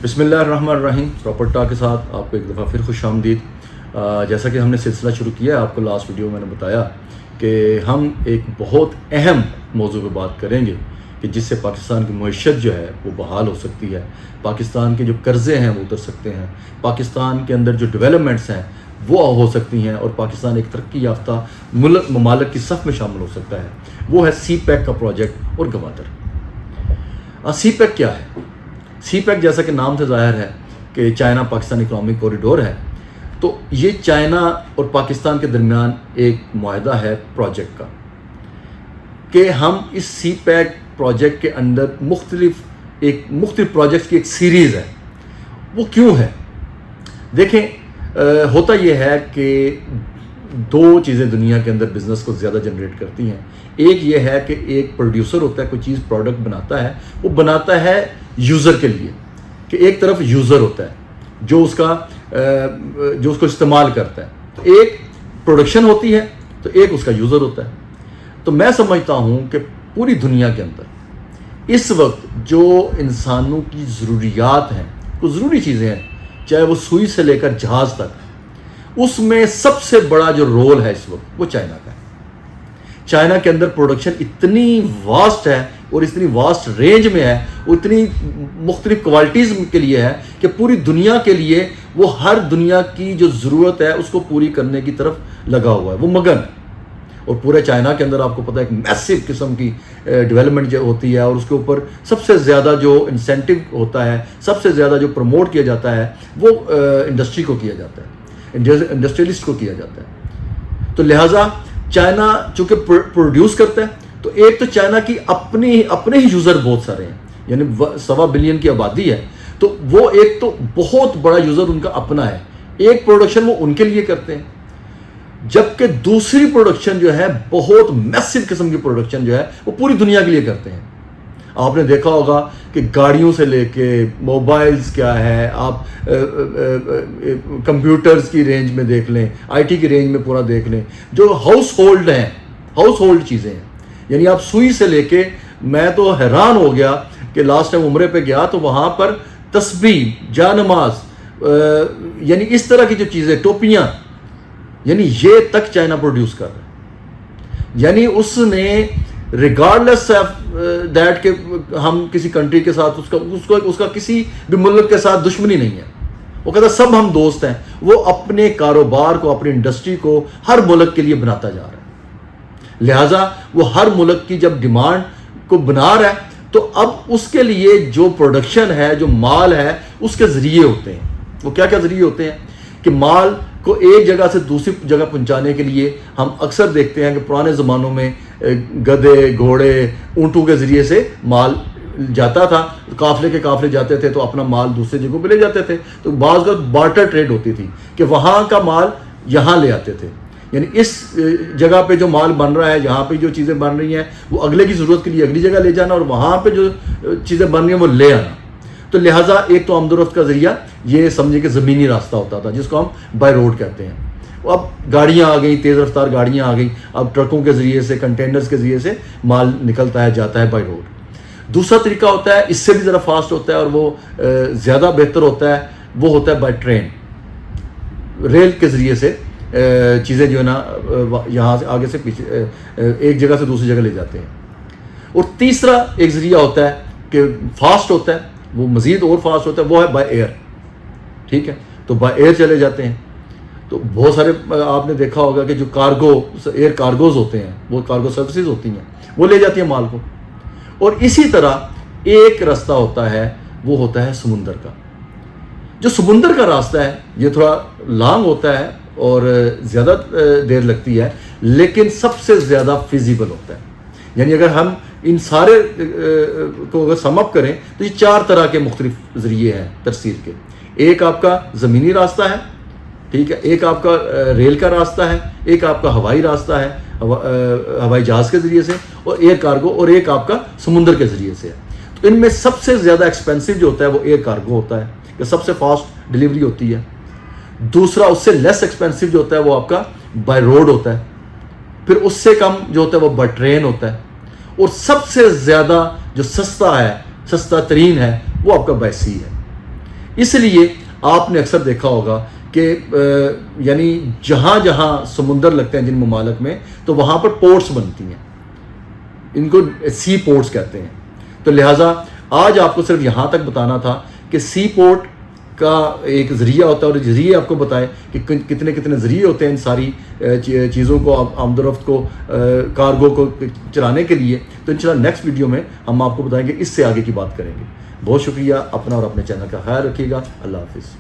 بسم اللہ الرحمن الرحیم. پراپرٹا کے ساتھ آپ کو ایک دفعہ پھر خوش آمدید. جیسا کہ ہم نے سلسلہ شروع کیا ہے، آپ کو لاسٹ ویڈیو میں نے بتایا کہ ہم ایک بہت اہم موضوع پہ بات کریں گے کہ جس سے پاکستان کی معیشت جو ہے وہ بحال ہو سکتی ہے، پاکستان کے جو قرضے ہیں وہ اتر سکتے ہیں، پاکستان کے اندر جو ڈیولپمنٹس ہیں وہ ہو سکتی ہیں اور پاکستان ایک ترقی یافتہ ممالک کی صف میں شامل ہو سکتا ہے. وہ ہے سی پیک کا پروجیکٹ اور گوادر. سی پیک کیا ہے؟ سی پیک جیسا کہ نام سے ظاہر ہے کہ چائنا پاکستان اکنامک کوریڈور ہے. تو یہ چائنا اور پاکستان کے درمیان ایک معاہدہ ہے پروجیکٹ کا کہ ہم اس سی پیک پروجیکٹ کے اندر مختلف پروجیکٹس کی ایک سیریز ہے. وہ کیوں ہے؟ دیکھیں، ہوتا یہ ہے کہ دو چیزیں دنیا کے اندر بزنس کو زیادہ جنریٹ کرتی ہیں. ایک یہ ہے کہ ایک پروڈیوسر ہوتا ہے، کوئی چیز پروڈکٹ بناتا ہے، وہ بناتا ہے یوزر کے لیے، کہ ایک طرف یوزر ہوتا ہے جو اس کو استعمال کرتا ہے. تو ایک پروڈکشن ہوتی ہے تو ایک اس کا یوزر ہوتا ہے. تو میں سمجھتا ہوں کہ پوری دنیا کے اندر اس وقت جو انسانوں کی ضروریات ہیں، کچھ ضروری چیزیں ہیں، چاہے وہ سوئی سے لے کر جہاز تک، اس میں سب سے بڑا جو رول ہے اس وقت وہ چائنا کا ہے. چائنا کے اندر پروڈکشن اتنی واسٹ ہے اور اتنی واسٹ رینج میں ہے، وہ اتنی مختلف کوالٹیز کے لیے ہے کہ پوری دنیا کے لیے وہ ہر دنیا کی جو ضرورت ہے اس کو پوری کرنے کی طرف لگا ہوا ہے، وہ مگن ہے. اور پورے چائنا کے اندر آپ کو پتہ ہے ایک میسو قسم کی ڈیولپمنٹ جو ہوتی ہے، اور اس کے اوپر سب سے زیادہ جو انسینٹیو ہوتا ہے، سب سے زیادہ جو پروموٹ کیا جاتا ہے وہ انڈسٹری کو کیا جاتا ہے، انڈسٹریلسٹ کو کیا جاتا ہے. تو لہٰذا چائنا چونکہ پروڈیوس کرتا ہے، تو ایک تو چائنا کی اپنے ہی یوزر بہت سارے ہیں، یعنی 1.25 بلین کی آبادی ہے. تو وہ ایک تو بہت بڑا یوزر ان کا اپنا ہے. ایک پروڈکشن وہ ان کے لیے کرتے ہیں، جبکہ دوسری پروڈکشن جو ہے بہت میسو قسم کی پروڈکشن جو ہے وہ پوری دنیا کے لیے کرتے ہیں. آپ نے دیکھا ہوگا کہ گاڑیوں سے لے کے موبائلز کیا ہے، آپ کمپیوٹرز کی رینج میں دیکھ لیں، آئی ٹی کی رینج میں پورا دیکھ لیں، جو ہاؤس ہولڈ چیزیں ہیں. یعنی آپ سوئی سے لے کے، میں تو حیران ہو گیا کہ لاسٹ ٹائم عمرے پہ گیا تو وہاں پر تسبیح، جا نماز، یعنی اس طرح کی جو چیزیں، ٹوپیاں، یعنی یہ تک چائنا پروڈیوس کر رہا ہے. یعنی اس نے ریگارڈلیس آف دیٹ کہ ہم کسی کنٹری کے ساتھ اس کا کسی بھی ملک کے ساتھ دشمنی نہیں ہے، وہ کہتا سب ہم دوست ہیں. وہ اپنے کاروبار کو، اپنی انڈسٹری کو ہر ملک کے لیے بناتا جا رہا ہے. لہٰذا وہ ہر ملک کی جب ڈیمانڈ کو بنا رہا ہے تو اب اس کے لیے جو پروڈکشن ہے، جو مال ہے، اس کے ذریعے ہوتے ہیں. وہ کیا ذریعے ہوتے ہیں کہ مال کو ایک جگہ سے دوسری جگہ پہنچانے کے لیے ہم اکثر دیکھتے ہیں کہ پرانے زمانوں میں گدھے، گھوڑے، اونٹوں کے ذریعے سے مال جاتا تھا. قافلے جاتے تھے تو اپنا مال دوسری جگہوں پہ لے جاتے تھے. تو بعض کا بارٹر ٹریڈ ہوتی تھی کہ وہاں کا مال یہاں لے آتے تھے، یعنی اس جگہ پہ جو مال بن رہا ہے، یہاں پہ جو چیزیں بن رہی ہیں وہ اگلے کی ضرورت کے لیے اگلی جگہ لے جانا، اور وہاں پہ جو چیزیں بن رہی ہیں وہ لے آنا. تو لہٰذا ایک تو آمد و رفت کا ذریعہ یہ سمجھے کہ زمینی راستہ ہوتا تھا جس کو ہم بائی روڈ کہتے ہیں. اب گاڑیاں آ گئیں، تیز رفتار گاڑیاں آ گئیں، اب ٹرکوں کے ذریعے سے، کنٹینرز کے ذریعے سے مال نکلتا ہے، جاتا ہے بائی روڈ. دوسرا طریقہ ہوتا ہے، اس سے بھی ذرا فاسٹ ہوتا ہے اور وہ زیادہ بہتر ہوتا ہے، وہ ہوتا ہے بائی ٹرین، ریل کے ذریعے سے چیزیں جو ہے نا یہاں سے آگے سے پیچھے ایک جگہ سے دوسری جگہ لے جاتے ہیں. اور تیسرا ایک ذریعہ ہوتا ہے کہ فاسٹ ہوتا ہے، وہ مزید اور فاسٹ ہوتا ہے، وہ ہے بائی ایئر. ٹھیک ہے، تو بائی ایئر چلے جاتے ہیں. تو بہت سارے آپ نے دیکھا ہوگا کہ جو ایئر کارگوز ہوتے ہیں، وہ کارگو سروسز ہوتی ہیں، وہ لے جاتی ہیں مال کو. اور اسی طرح ایک راستہ ہوتا ہے، وہ ہوتا ہے سمندر کا. جو سمندر کا راستہ ہے یہ تھوڑا لانگ ہوتا ہے اور زیادہ دیر لگتی ہے، لیکن سب سے زیادہ فیزیبل ہوتا ہے. یعنی اگر ہم ان سارے کو اگر سم اپ کریں تو یہ 4 طرح کے مختلف ذریعے ہیں ترسیل کے. ایک آپ کا زمینی راستہ ہے، ٹھیک ہے، ایک آپ کا ریل کا راستہ ہے، ایک آپ کا ہوائی راستہ ہے، ہوائی جہاز کے ذریعے سے، اور ایئر کارگو، اور ایک آپ کا سمندر کے ذریعے سے ہے. تو ان میں سب سے زیادہ ایکسپینسو جو ہوتا ہے وہ ایئر کارگو ہوتا ہے، کہ سب سے فاسٹ ڈلیوری ہوتی ہے. دوسرا اس سے لیس ایکسپینسو جو ہوتا ہے وہ آپ کا بائی روڈ ہوتا ہے. پھر اس سے کم جو ہوتا ہے وہ بائی ٹرین ہوتا ہے. اور سب سے زیادہ جو سستا ترین ہے وہ آپ کا بائی سی ہے. اس لیے آپ نے اکثر دیکھا ہوگا کہ یعنی جہاں جہاں سمندر لگتے ہیں جن ممالک میں تو وہاں پر پورٹس بنتی ہیں، ان کو سی پورٹس کہتے ہیں. تو لہٰذا آج آپ کو صرف یہاں تک بتانا تھا کہ سی پورٹ کا ایک ذریعہ ہوتا ہے، اور ذریعے آپ کو بتائے کہ کتنے کتنے ذریعے ہوتے ہیں ان ساری چیزوں کو، آمد و رفت کو، کارگو کو چلانے کے لیے. تو انشاءاللہ نیکسٹ ویڈیو میں ہم آپ کو بتائیں گے، اس سے آگے کی بات کریں گے. بہت شکریہ. اپنا اور اپنے چینل کا خیال رکھیے گا. اللہ حافظ.